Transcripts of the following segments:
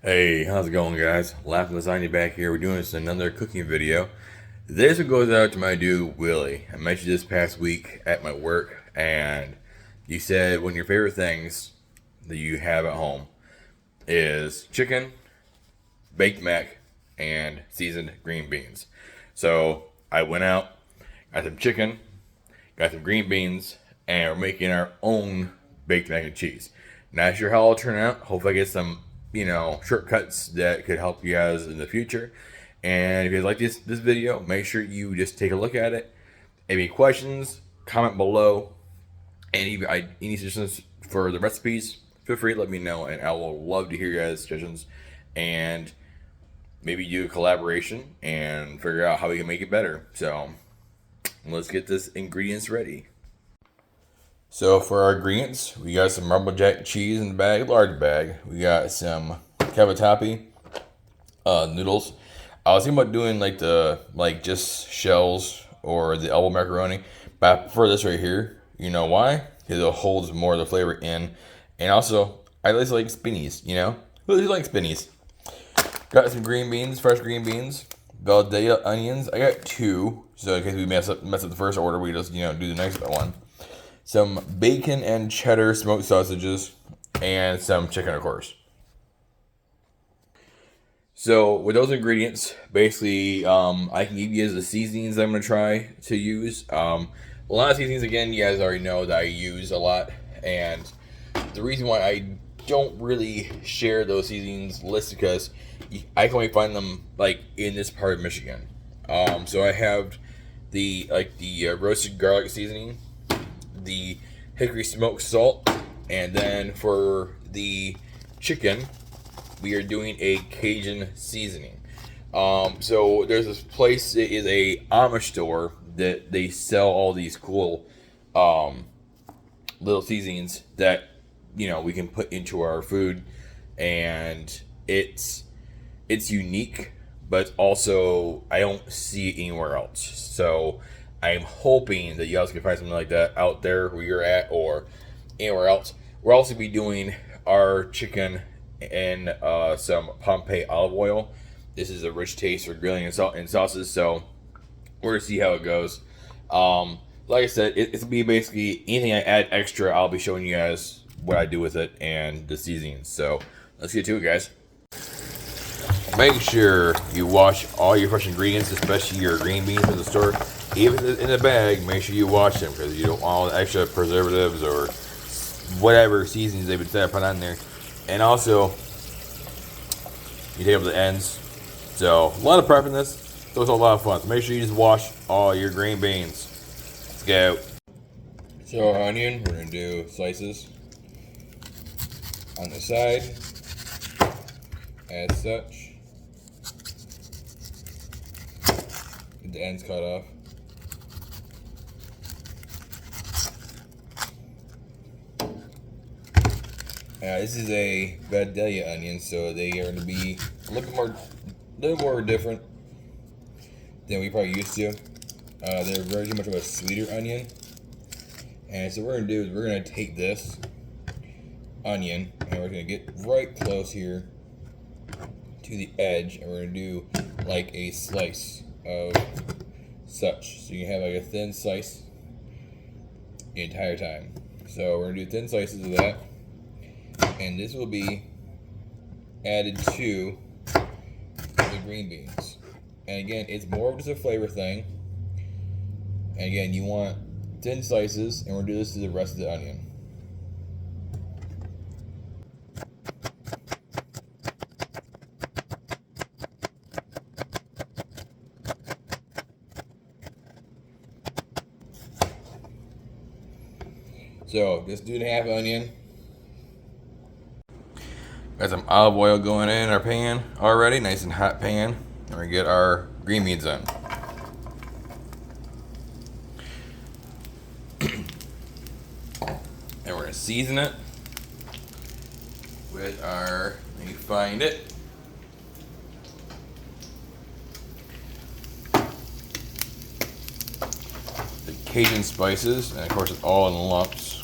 Hey, how's it going, guys? Laughing Lasagna back here. We're doing this another cooking video. This one goes out to my dude Willie. I met you this past week at my work, and you said one of your favorite things that you have at home is chicken, baked mac, and seasoned green beans. So I went out, got some chicken, got some green beans, and we're making our own baked mac and cheese. Not sure how it'll turn out. Hopefully I get some, shortcuts that could help you guys in the future. And if you guys like this video, make sure you just take a look at it. Any questions, comment below. Any suggestions for the recipes, feel free to let me know, and I will love to hear your guys' suggestions. And maybe do a collaboration and figure out how we can make it better. So let's get this ingredients ready. So for our ingredients, we got some Rumble Jack cheese in the bag, large bag. We got some cavatappi noodles. I was thinking about doing just shells or the elbow macaroni, but I prefer this right here. You know why? Because it holds more of the flavor in, and also I just like spinnies. Who doesn't like spinnies? Got some green beans, fresh green beans, Valdea onions. I got two, so in case we mess up the first order, we just do the next one. Some bacon and cheddar smoked sausages, and some chicken, of course. So with those ingredients, basically, I can give you guys the seasonings I'm going to try to use. A lot of seasonings, again, you guys already know that I use a lot. And the reason why I don't really share those seasonings list because I can only find them, in this part of Michigan. So I have the roasted garlic seasoning, the hickory smoked salt, and then for the chicken we are doing a Cajun seasoning. So there's this place, it is a Amish store that they sell all these cool little seasonings that we can put into our food, and it's unique, but also I don't see it anywhere else. So I'm hoping that you guys can find something like that out there where you're at or anywhere else. We'll also be doing our chicken in some Pompeii olive oil. This is a rich taste for grilling and sauces, so we're going to see how it goes. Like I said, it's going to be basically anything I add extra, I'll be showing you guys what I do with it and the seasonings. So let's get to it, guys. Make sure you wash all your fresh ingredients, especially your green beans from the store. Even in the bag, make sure you wash them because you don't want all the extra preservatives or whatever seasonings they've been put on there. And also, you take up the ends. So, a lot of prep in this. So it's a lot of fun. So make sure you just wash all your green beans. Let's go. So our onion, we're going to do slices on the side as such. Get the ends cut off. This is a Valdea onion, so they are going to be a little more different than we probably used to. They're very much of a sweeter onion. And so what we're going to do is we're going to take this onion and we're going to get right close here to the edge, and we're going to do like a slice of such. So you have like a thin slice the entire time. So we're going to do thin slices of that. And this will be added to the green beans. And again, it's more of just a flavor thing. And again, you want thin slices, and we're going to do this to the rest of the onion. So, just do the half onion. Got some olive oil going in our pan already, nice and hot pan. And we get our green beans in. And we're gonna season it with our, let me find it. The Cajun spices, and of course it's all in lumps.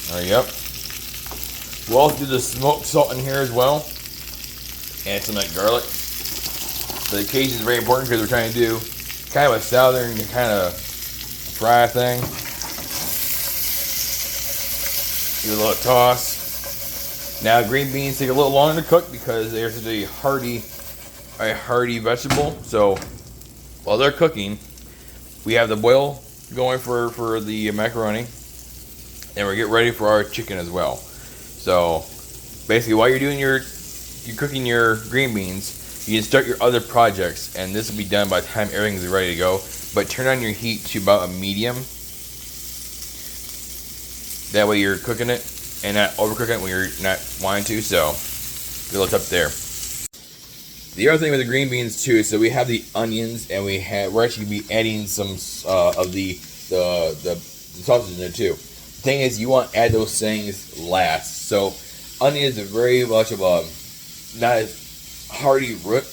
There you go. We'll also do the smoked salt in here as well. And some like garlic. The Cajun is very important because we're trying to do kind of a southern kind of fry thing. Give it a little toss. Now green beans take a little longer to cook because they're such a hearty vegetable. So while they're cooking, we have the boil going for the macaroni, and we're getting ready for our chicken as well. So basically, while you're cooking your green beans, you can start your other projects, and this will be done by the time everything's ready to go. But turn on your heat to about a medium. That way you're cooking it and not overcooking it when you're not wanting to. So get a little tip there. The other thing with the green beans too, so we have the onions, and we're actually gonna be adding some of the sausage in there too. The thing is, you want to add those things last. So onions are very much of a not as hardy root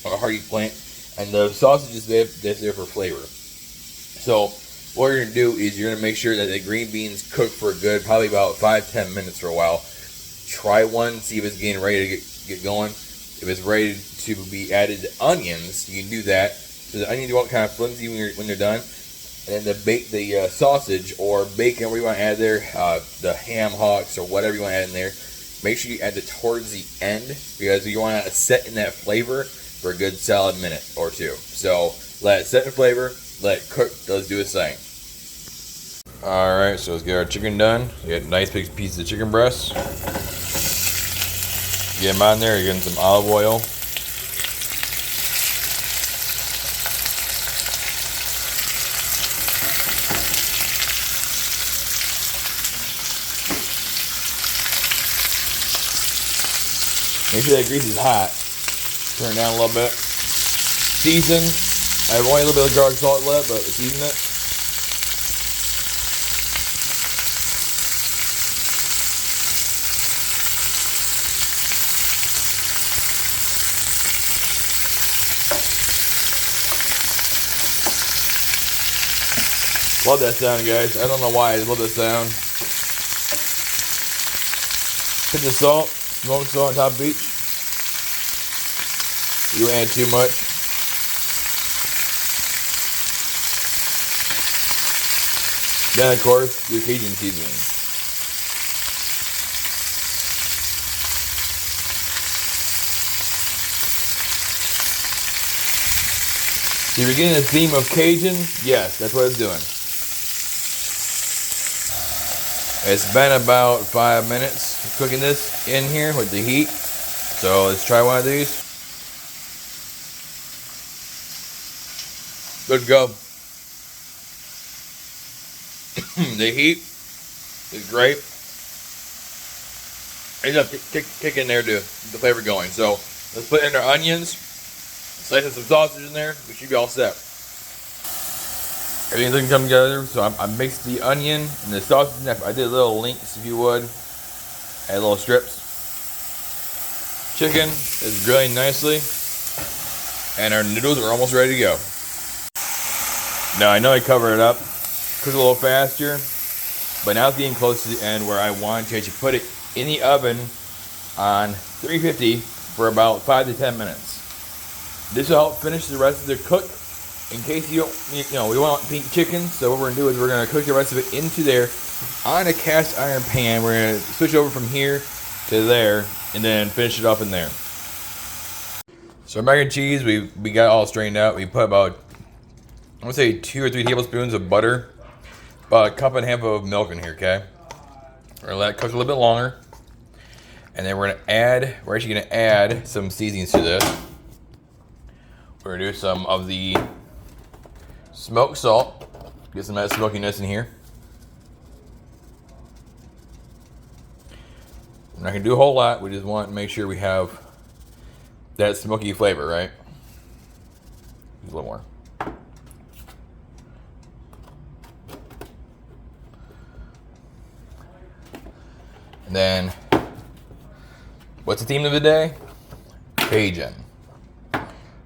or a hardy plant, and the sausage is there for flavor. So what you're gonna do is you're gonna make sure that the green beans cook for a good, probably about 5-10 minutes for a while. Try one, see if it's getting ready to get going. If it's ready to be added to onions, you can do that. So the onions want kind of flimsy when they're done. And then bake the sausage or bacon, whatever you want to add there, the ham hocks or whatever you want to add in there. Make sure you add it towards the end because you want to set in that flavor for a good solid minute or two. So let it set in flavor, let it cook, let's do its thing. Alright, so let's get our chicken done. We got nice big pieces of chicken breasts. Get them on there, you're getting some olive oil. Make sure that grease is hot. Turn it down a little bit. Season. I have only a little bit of garlic salt left, but season it. Love that sound, guys. I don't know why I love that sound. Pinch of salt, smoked salt on top of each. You add too much. Then, of course, your Cajun seasoning. So you're getting the theme of Cajun? Yes, that's what it's doing. It's been about 5 minutes cooking this in here with the heat. So let's try one of these. Good to go. The heat is great. It's a kick in there to get the flavor going. So let's put in our onions, slice some sausage in there. We should be all set. Everything's gonna come together. So I mixed the onion and the sausage. I did little links, if you would. Add little strips. Chicken is grilling nicely, and our noodles are almost ready to go. Now I know I covered it up, cook a little faster, but now it's getting close to the end where I want to actually put it in the oven on 350 for about 5 to 10 minutes. This will help finish the rest of the cook. In case you don't, we want pink chicken, so what we're gonna do is we're gonna cook the rest of it into there on a cast iron pan. We're gonna switch over from here to there and then finish it off in there. So our mac and cheese, we got all strained out. We put about, I want to say 2 or 3 tablespoons of butter, about a cup and a half of milk in here, okay? We're gonna let it cook a little bit longer. And then we're actually gonna add some seasonings to this. We're gonna do some of the smoked salt, get some of that smokiness in here. We're not gonna do a whole lot, we just want to make sure we have that smoky flavor, right? Just a little more. And then, what's the theme of the day? Cajun.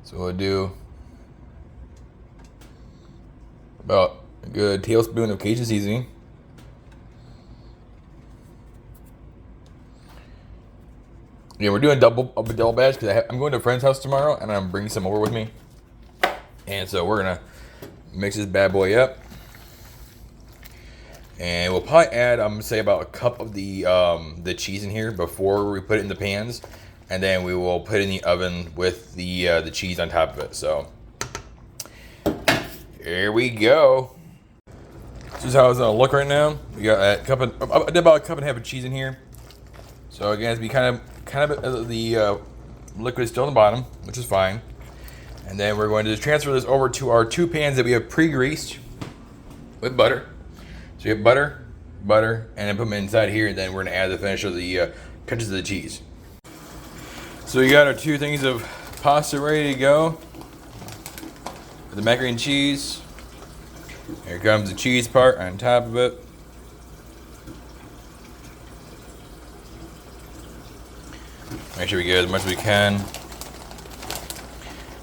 So we'll do about a good tablespoon of Cajun seasoning. Yeah, we're doing double batch because I'm going to a friend's house tomorrow, and I'm bringing some over with me. And so we're gonna mix this bad boy up, and we'll probably add, I'm gonna say, about a cup of the cheese in here before we put it in the pans, and then we will put it in the oven with the cheese on top of it. So here we go. This is how it's gonna look right now. We got I did about a cup and a half of cheese in here. So again, it's be kind of the liquid still on the bottom, which is fine. And then we're going to transfer this over to our 2 pans that we have pre-greased with butter. So you have butter, and then put them inside here, and then we're gonna add the finish of the touches of the cheese. So we got our 2 things of pasta ready to go. With the macaroni and cheese. Here comes the cheese part on top of it. Make sure we get as much as we can,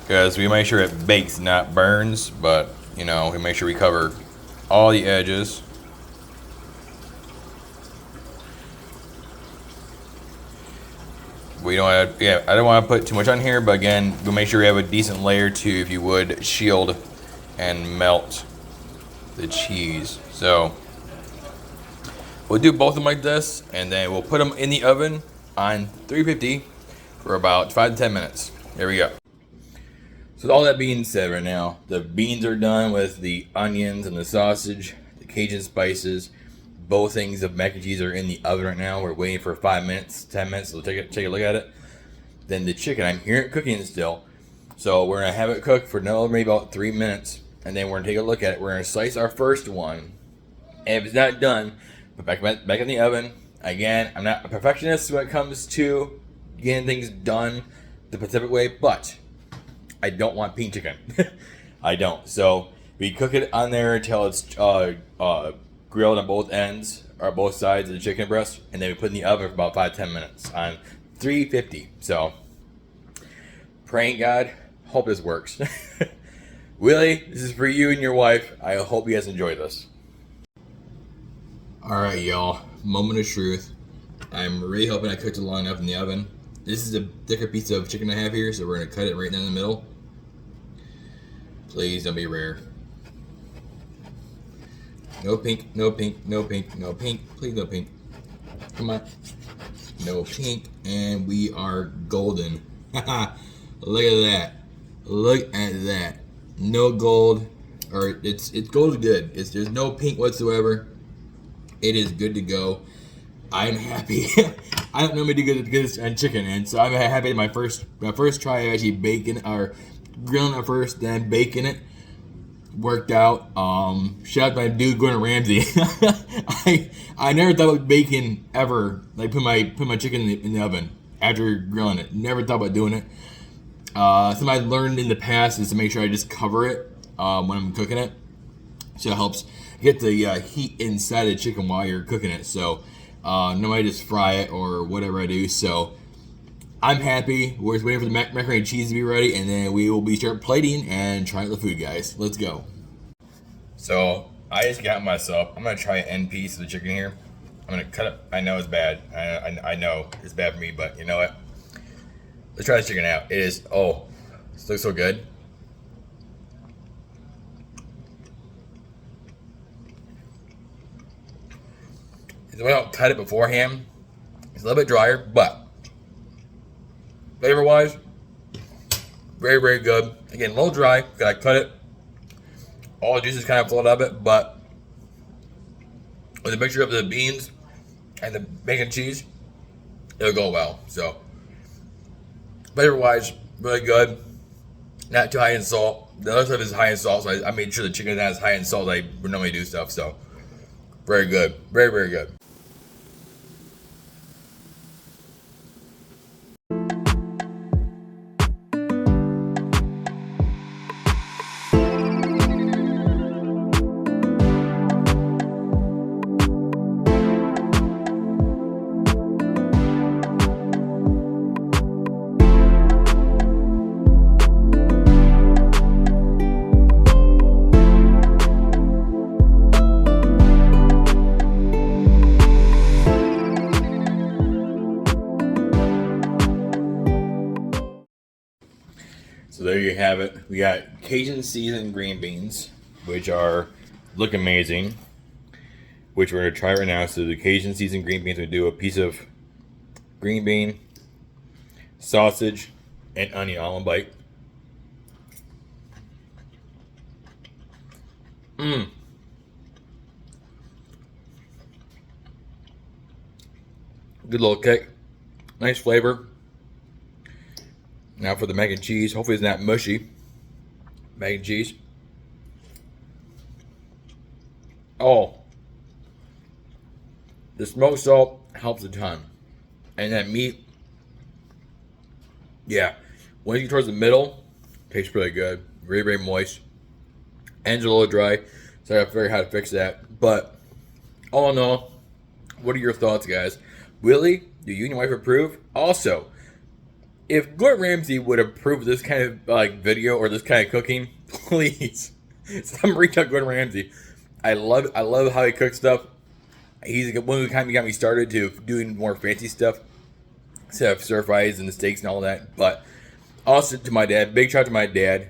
because we make sure it bakes, not burns, but you know, we make sure we cover all the edges. We don't have, I don't want to put too much on here, but again, we'll make sure we have a decent layer to, if you would, shield and melt the cheese. So we'll do both of them like this, and then we'll put them in the oven on 350 for about 5 to 10 minutes. There we go. So with all that being said, right now the beans are done with the onions and the sausage, the Cajun spices. Both things of mac and cheese are in the oven right now. We're waiting for 5 minutes, 10 minutes. So take a look at it. Then the chicken, I'm hearing it cooking still. So we're gonna have it cook for another maybe about 3 minutes, and then we're gonna take a look at it. We're gonna slice our first one, and if it's not done, put back in the oven. Again, I'm not a perfectionist when it comes to getting things done the Pacific way, but I don't want pink chicken. I don't. So we cook it on there until it's grilled on both ends or both sides of the chicken breast, and then we put it in the oven for about 5-10 minutes on 350. So praying God, hope this works. Willie, this is for you and your wife. I hope you guys enjoy this. All right, y'all. Moment of truth. I'm really hoping I cooked it long enough in the oven. This is a thicker piece of chicken I have here, so we're gonna cut it right down the middle. Please don't be rare. No pink, no pink, no pink, no pink. Please no pink. Come on. No pink, and we are golden. Look at that. Look at that. No gold, or it's gold is good. There's no pink whatsoever. It is good to go. I'm happy. I don't normally do good on chicken, and so I'm happy. My first try of actually baking or grilling it first, then baking it worked out. Shout out to my dude Gunna Ramsay. I never thought about baking ever. Like put my chicken in the oven after grilling it. Never thought about doing it. Something I learned in the past is to make sure I just cover it when I'm cooking it, so it helps get the heat inside the chicken while you're cooking it. So nobody just fry it or whatever I do. So I'm happy. We're just waiting for the macaroni and cheese to be ready, and then we will start plating and trying the food, guys. Let's go. So I just got myself. I'm gonna try an end piece of the chicken here. I'm gonna cut it. I know it's bad. I know it's bad for me, but you know what? Let's try this chicken out. It is, oh, this looks so good. If I don't cut it beforehand, it's a little bit drier, but flavor-wise, very, very good. Again, a little dry, because I cut it. All the juices kind of flowed out of it, but with a mixture of the beans and the bacon and cheese, it'll go well. So, flavor-wise, really good. Not too high in salt. The other stuff is high in salt, so I made sure the chicken is not as high in salt as I would normally do stuff. So, very good. Very, very good. have it. We got Cajun seasoned green beans, which look amazing. Which we're gonna try right now. So the Cajun seasoned green beans, we do a piece of green bean, sausage, and onion all in a bite. Mmm. Good little kick. Nice flavor. Now for the mac and cheese. Hopefully it's not mushy. Mac and cheese. Oh. The smoked salt helps a ton. And that meat, yeah. Once you get towards the middle, tastes really good. Very, very moist. Ends a little dry. So I gotta figure out how to fix that. But all in all, what are your thoughts, guys? Willie, do you and your wife approve? Also, if Gordon Ramsay would approve this kind of like video or this kind of cooking, please, some reach out Gordon Ramsay. I love how he cooks stuff. He's one who kind of got me started to doing more fancy stuff, instead of stir fries and the steaks and all that. But also to my dad, big shout out to my dad.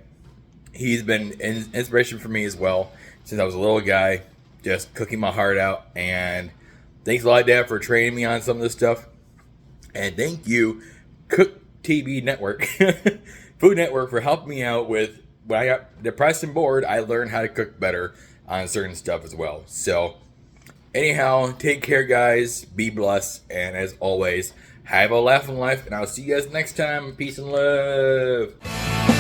He's been an inspiration for me as well since I was a little guy, just cooking my heart out. And thanks a lot, Dad, for training me on some of this stuff. And thank you, Cook TV Network, Food Network, for helping me out with when I got depressed and bored. I learned how to cook better on certain stuff as well. So, anyhow, take care, guys. Be blessed. And as always, have a laugh in life. And I'll see you guys next time. Peace and love.